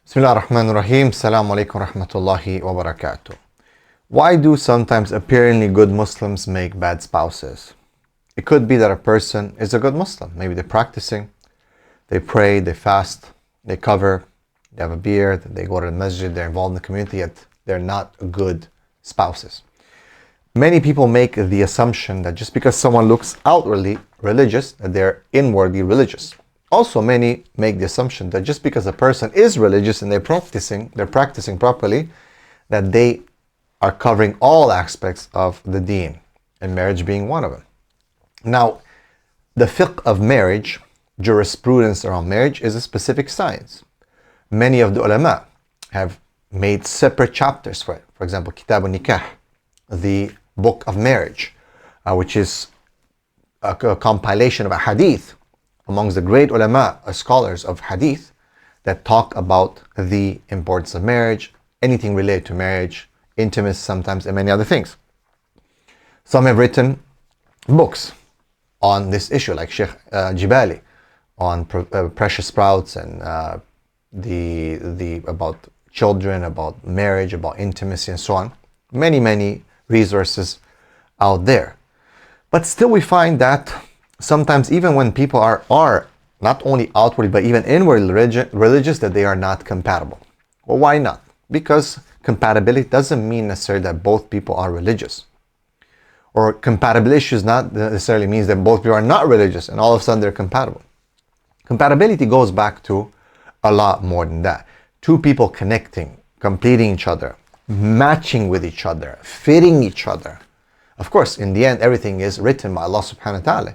Bismillah ar-Rahman ar-Rahim. Assalamu alaikum rahmatullahi wa barakatuh. Why do sometimes apparently good Muslims make bad spouses? It could be that a person is a good Muslim. Maybe they're practicing, they pray, they fast, they cover, they have a beard, they go to the masjid, they're involved in the community, yet they're not good spouses. Many people make the assumption that just because someone looks outwardly religious, that they're inwardly religious. Also, many make the assumption that just because a person is religious and they're practicing properly, that they are covering all aspects of the deen, and marriage being one of them. Now, the fiqh of marriage, jurisprudence around marriage, is a specific science. Many of the ulama have made separate chapters for it. For example, Kitab al-Nikah, the book of marriage, which is a compilation of a hadith amongst the great ulama, scholars of hadith, that talk about the importance of marriage, anything related to marriage, intimacy sometimes, and many other things. Some have written books on this issue, like Sheikh Jibali, on precious sprouts and the about children, about marriage, about intimacy, and so on. Many resources out there. But still we find that sometimes even when people are not only outwardly but even inwardly religious, that they are not compatible. Well, why not? Because compatibility doesn't mean necessarily that both people are religious. Or compatibility issues not necessarily means that both people are not religious and all of a sudden they're compatible. Compatibility goes back to a lot more than that. Two people connecting, completing each other, matching with each other, fitting each other. Of course, in the end, everything is written by Allah subhanahu wa ta'ala.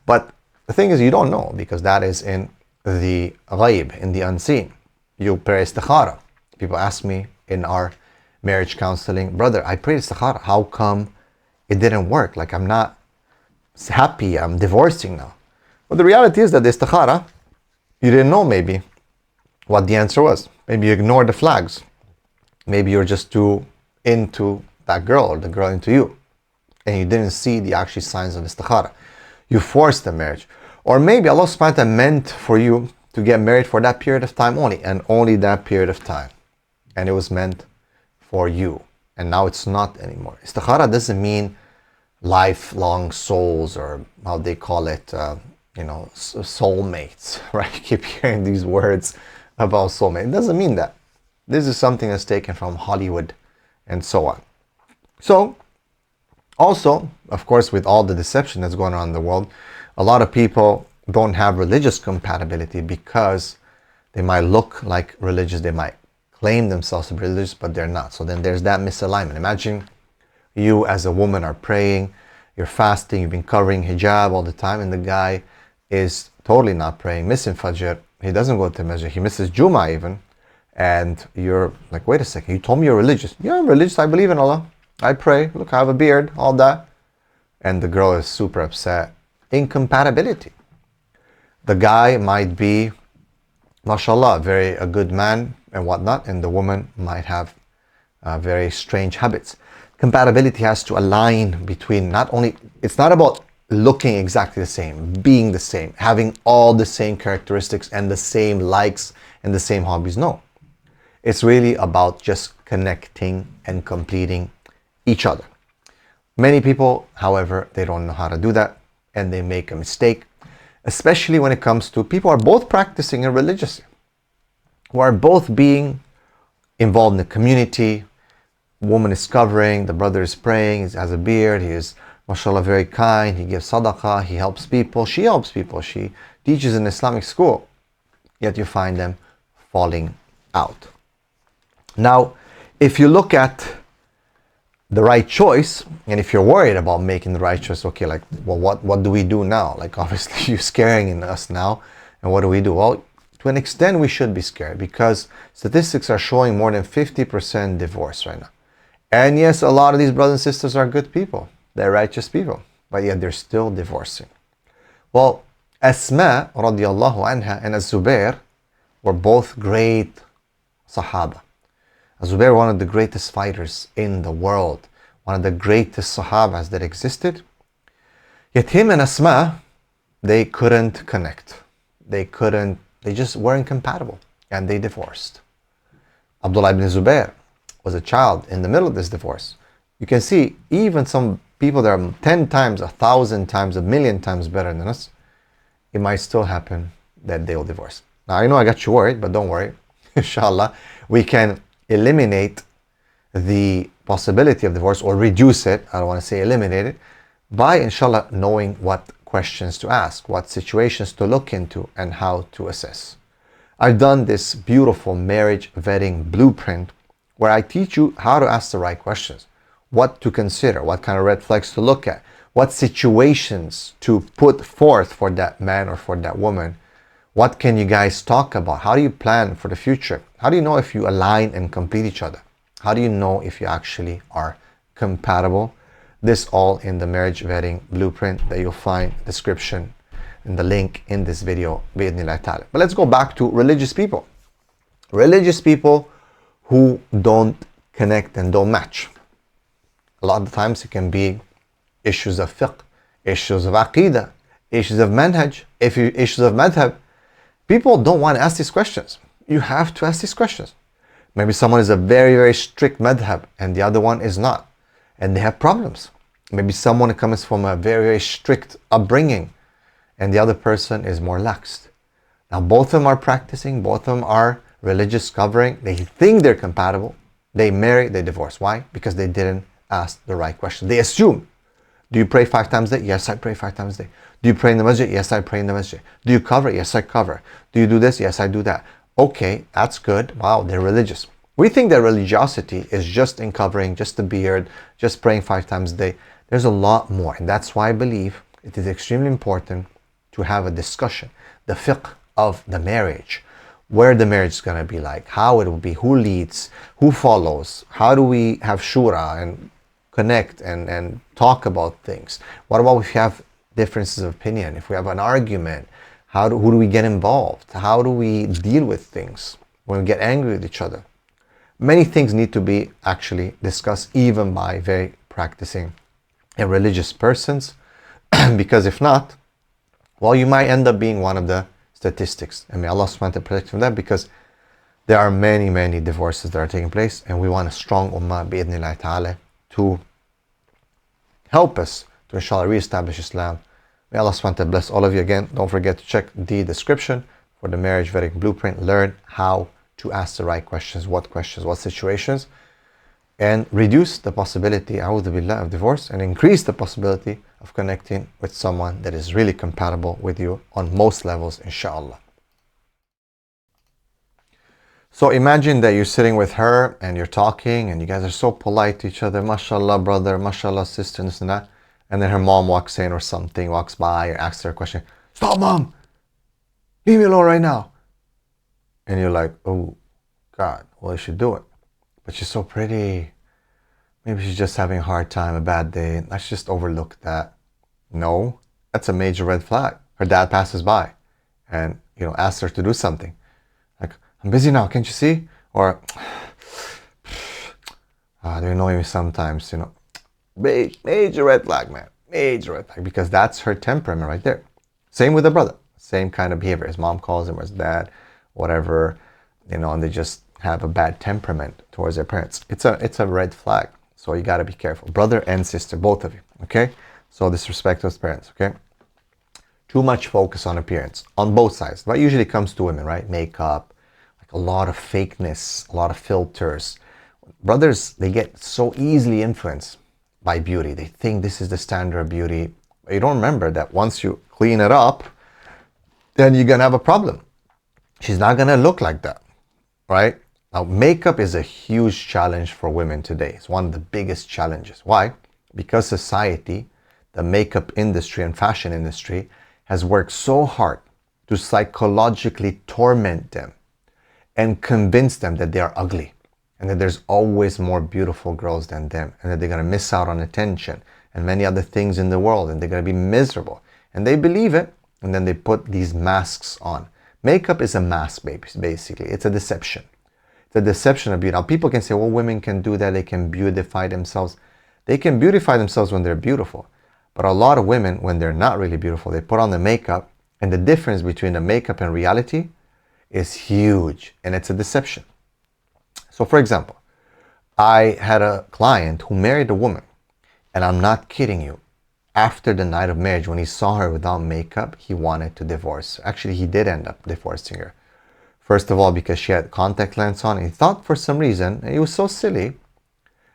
But the thing is, you don't know, because that is in the ghaib, in the unseen. You pray istikhara. People ask me in our marriage counseling, brother, I prayed istikhara. How come it didn't work? Like, I'm not happy, I'm divorcing now. Well, the reality is that the istikhara, you didn't know maybe what the answer was. Maybe you ignored the flags. Maybe you're just too into that girl or the girl into you, and you didn't see the actual signs of istikhara. You forced the marriage. Or maybe Allah subhanahu wa ta'ala meant for you to get married for that period of time only, and only that period of time. And it was meant for you. And now it's not anymore. Istikhara doesn't mean lifelong souls, or how they call it, soulmates, right? You keep hearing these words about soulmate. It doesn't mean that. This is something that's taken from Hollywood and so on. So, also, of course, with all the deception that's going on in the world, a lot of people don't have religious compatibility because they might look like religious, they might claim themselves to be religious, but they're not. So then there's that misalignment. Imagine you as a woman are praying, you're fasting, you've been covering hijab all the time, and the guy is totally not praying, missing Fajr, he doesn't go to masjid, he misses Jummah even, and you're like, wait a second, you told me you're religious. Yeah, I'm religious, I believe in Allah, I pray, look, I have a beard, all that. And the girl is super upset. Incompatibility. The guy might be, mashallah, a good man and whatnot, and the woman might have very strange habits. Compatibility has to align between it's not about looking exactly the same, being the same, having all the same characteristics and the same likes and the same hobbies. No. It's really about just connecting and completing each other. Many people, however, they don't know how to do that, and they make a mistake, especially when it comes to people who are both practicing and religious, who are both being involved in the community. Woman is covering, the brother is praying, he has a beard, he is, mashallah, very kind, he gives sadaqah, he helps people, she helps people, she teaches in Islamic school, yet you find them falling out. Now, if you look at the right choice, and if you're worried about making the right choice, okay, like, well, what do we do now? Like, obviously you're scaring us now, and what do we do? Well, to an extent we should be scared, because statistics are showing more than 50% divorce right now. And yes, a lot of these brothers and sisters are good people, they're righteous people, but yet they're still divorcing. Well, Asma radiallahu anha and Az-Zubair were both great Sahaba. Zubair, one of the greatest fighters in the world, one of the greatest Sahabas that existed. Yet him and Asma, they couldn't connect. They just weren't compatible, and they divorced. Abdullah ibn Zubair was a child in the middle of this divorce. You can see even some people that are 10 times, 1,000 times, 1,000,000 times better than us, it might still happen that they will divorce. Now, I know I got you worried, but don't worry. Inshallah, we can eliminate the possibility of divorce, or reduce it, I don't want to say eliminate it, by inshallah knowing what questions to ask, what situations to look into, and how to assess. I've done this beautiful marriage vetting blueprint where I teach you how to ask the right questions, what to consider, what kind of red flags to look at, what situations to put forth for that man or for that woman. What can you guys talk about? How do you plan for the future? How do you know if you align and complete each other? How do you know if you actually are compatible? This all in the marriage vetting blueprint that you'll find description in the link in this video. But let's go back to religious people. Religious people who don't connect and don't match. A lot of the times it can be issues of fiqh, issues of aqidah, issues of manhaj, issues of madhab. People don't want to ask these questions. You have to ask these questions. Maybe someone is a very, very strict madhab and the other one is not, and they have problems. Maybe someone comes from a very, very strict upbringing and the other person is more lax. Now both of them are practicing, both of them are religious covering, they think they're compatible, they marry, they divorce. Why? Because they didn't ask the right question. They assume. Do you pray 5 times a day? Yes, I pray 5 times a day. Do you pray in the masjid? Yes, I pray in the masjid. Do you cover? Yes, I cover. Do you do this? Yes, I do that. Okay, that's good. Wow, they're religious. We think that religiosity is just in covering, just the beard, just praying 5 times a day. There's a lot more. And that's why I believe it is extremely important to have a discussion. The fiqh of the marriage. Where the marriage is going to be like. How it will be. Who leads. Who follows. How do we have shura and connect and talk about things? What about if you have differences of opinion? If we have an argument, who do we get involved? How do we deal with things when we get angry with each other? Many things need to be actually discussed even by very practicing and religious persons, because if not, well, you might end up being one of the statistics. And may Allah subhanahu wa ta'ala protect from that, because there are many, many divorces that are taking place, and we want a strong ummah bi'idhnillahi ta'ala to help us to inshallah re-establish Islam. May Allah subhanahu wa ta'ala bless all of you. Again, don't forget to check the description for the marriage vetting blueprint. Learn how to ask the right questions, what situations, and reduce the possibility, a'udhu billah, of divorce, and increase the possibility of connecting with someone that is really compatible with you on most levels, inshallah. So imagine that you're sitting with her and you're talking and you guys are so polite to each other, mashallah brother, mashallah sister, this and that. And then her mom walks in or something, walks by or asks her a question. Stop, mom! Leave me alone right now. And you're like, oh God, well, you should do it. But she's so pretty. Maybe she's just having a hard time, a bad day. Let's just overlook that. No, that's a major red flag. Her dad passes by and, asks her to do something. Like, I'm busy now, can't you see? Or, they annoy me sometimes, Major red flag, man. Major red flag. Because that's her temperament right there. Same with the brother. Same kind of behavior. His mom calls him, or his dad, whatever, and they just have a bad temperament towards their parents. It's a red flag. So you got to be careful. Brother and sister, both of you, okay? So disrespect those parents, okay? Too much focus on appearance on both sides. That usually comes to women, right? Makeup, like a lot of fakeness, a lot of filters. Brothers, they get so easily influenced by beauty. They think this is the standard of beauty. But you don't remember that once you clean it up, then you're going to have a problem. She's not going to look like that, right? Now, makeup is a huge challenge for women today. It's one of the biggest challenges. Why? Because society, the makeup industry and fashion industry, has worked so hard to psychologically torment them and convince them that they are ugly and that there's always more beautiful girls than them and that they're going to miss out on attention and many other things in the world and they're going to be miserable. And they believe it, and then they put these masks on. Makeup is a mask, basically. It's a deception. The deception of beauty. Now, people can say, well, women can do that. They can beautify themselves. They can beautify themselves when they're beautiful. But a lot of women, when they're not really beautiful, they put on the makeup. And the difference between the makeup and reality is huge. And it's a deception. So for example, I had a client who married a woman, and I'm not kidding you. After the night of marriage, when he saw her without makeup, he wanted to divorce her. Actually, he did end up divorcing her. First of all, because she had contact lens on, and he thought for some reason, and he was so silly,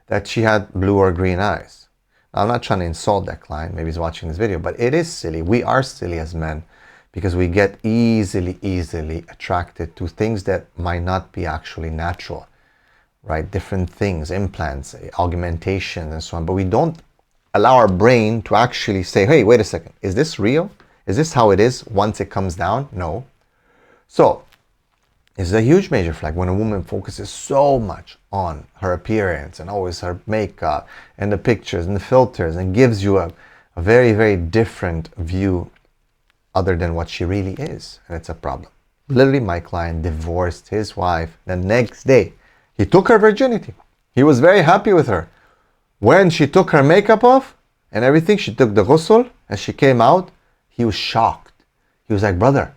that she had blue or green eyes. Now, I'm not trying to insult that client, maybe he's watching this video, but it is silly. We are silly as men because we get easily attracted to things that might not be actually natural, right? Different things, implants, augmentation, and so on. But we don't allow our brain to actually say, hey, wait a second, is this real? Is this how it is once it comes down? No. So, it's a huge major flag when a woman focuses so much on her appearance and always her makeup and the pictures and the filters and gives you a very different view other than what she really is. And it's a problem. Literally, my client divorced his wife the next day. He took her virginity. He was very happy with her. When she took her makeup off and everything, she took the ghusl and she came out, he was shocked. He was like, brother,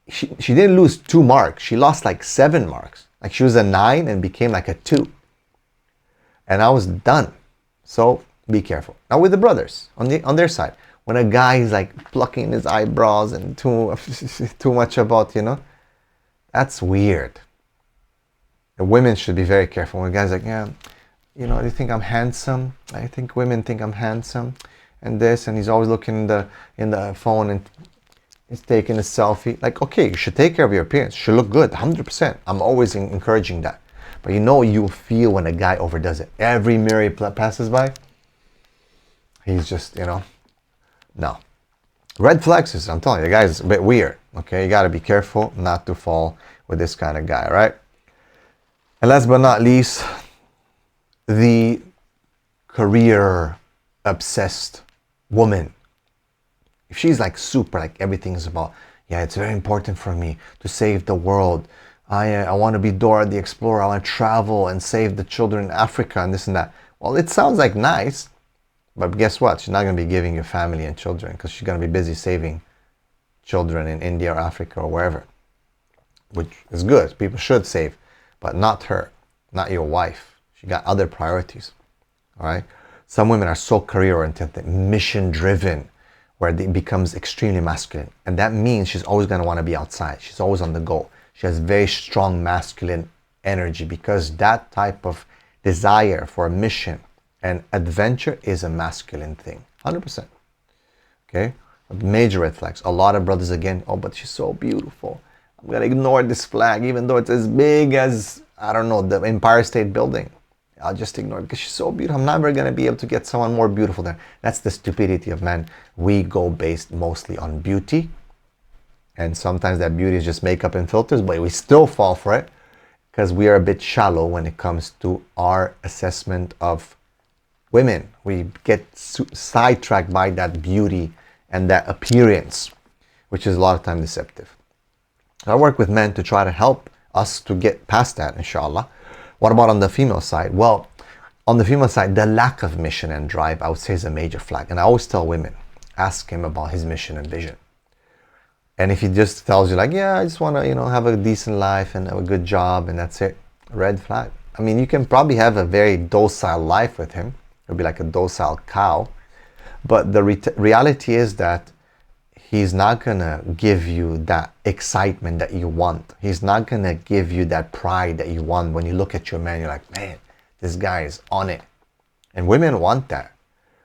she didn't lose 2 marks. She lost like 7 marks. Like she was a 9 and became like a 2. And I was done. So be careful. Now with the brothers, on their side, when a guy is like plucking his eyebrows and too much about, that's weird. The women should be very careful. When a guy's like, yeah, they think I'm handsome. I think women think I'm handsome. And this, and he's always looking in the phone and is taking a selfie. Like, okay, you should take care of your appearance. You should look good, 100%. I'm always encouraging that. But you'll feel when a guy overdoes it. Every mirror he passes by, he's just, no. Red flags is, I'm telling you, the guy is a bit weird. Okay, you got to be careful not to fall with this kind of guy, right? And last but not least, the career-obsessed woman. If she's like super, like everything's about, yeah, it's very important for me to save the world. I want to be Dora the Explorer. I want to travel and save the children in Africa and this and that. Well, it sounds like nice, but guess what? She's not going to be giving you family and children because she's going to be busy saving children in India or Africa or wherever, which is good. People should save, but not her, not your wife. She got other priorities, all right? Some women are so career-oriented, mission-driven, where it becomes extremely masculine. And that means she's always going to want to be outside. She's always on the go. She has very strong masculine energy because that type of desire for a mission and adventure is a masculine thing. 100%. Okay? Major red flags. A lot of brothers again, oh, but she's so beautiful. I'm going to ignore this flag even though it's as big as, I don't know, the Empire State Building. I'll just ignore it because she's so beautiful. I'm never going to be able to get someone more beautiful than her. That's the stupidity of men. We go based mostly on beauty. And sometimes that beauty is just makeup and filters, but we still fall for it because we are a bit shallow when it comes to our assessment of women. We get sidetracked by that beauty and that appearance, which is a lot of time deceptive. I work with men to try to help us to get past that, inshallah. What about on the female side? Well, on the female side, the lack of mission and drive, I would say, is a major flag. And I always tell women, ask him about his mission and vision. And if he just tells you like, yeah, I just want to, have a decent life and have a good job and that's it, red flag. I mean, you can probably have a very docile life with him. It'll be like a docile cow. But the reality is that he's not going to give you that excitement that you want. He's not going to give you that pride that you want. When you look at your man, you're like, man, this guy is on it. And women want that,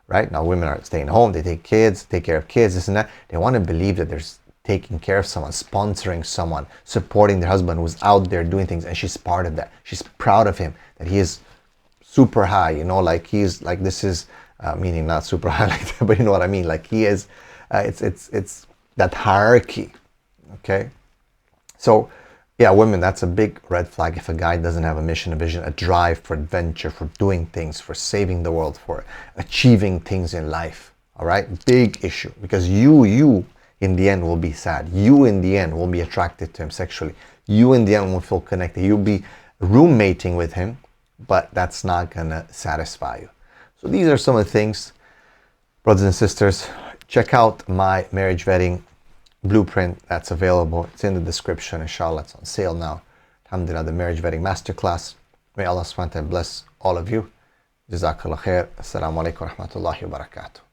right? Now, women are staying home. They take kids, take care of kids, this and that. They want to believe that there's taking care of someone, sponsoring someone, supporting their husband who's out there doing things. And she's part of that. She's proud of him, that he is super high, like he's like, this is, meaning not super high like that, but you know what I mean? Like he is, it's that hierarchy, okay? So, yeah, women, that's a big red flag if a guy doesn't have a mission, a vision, a drive for adventure, for doing things, for saving the world, for achieving things in life, all right? Big issue, because you in the end will be sad. You in the end will be attracted to him sexually. You in the end will feel connected. You'll be roommating with him, but that's not gonna satisfy you. So these are some of the things, brothers and sisters. Check out my marriage vetting blueprint that's available. It's in the description, inshallah. It's on sale now. Alhamdulillah, the Marriage Vetting Masterclass. May Allah subhanahu wa ta'ala bless all of you. Jazakallah khair. Assalamu alaikum wa rahmatullahi wa barakatuh.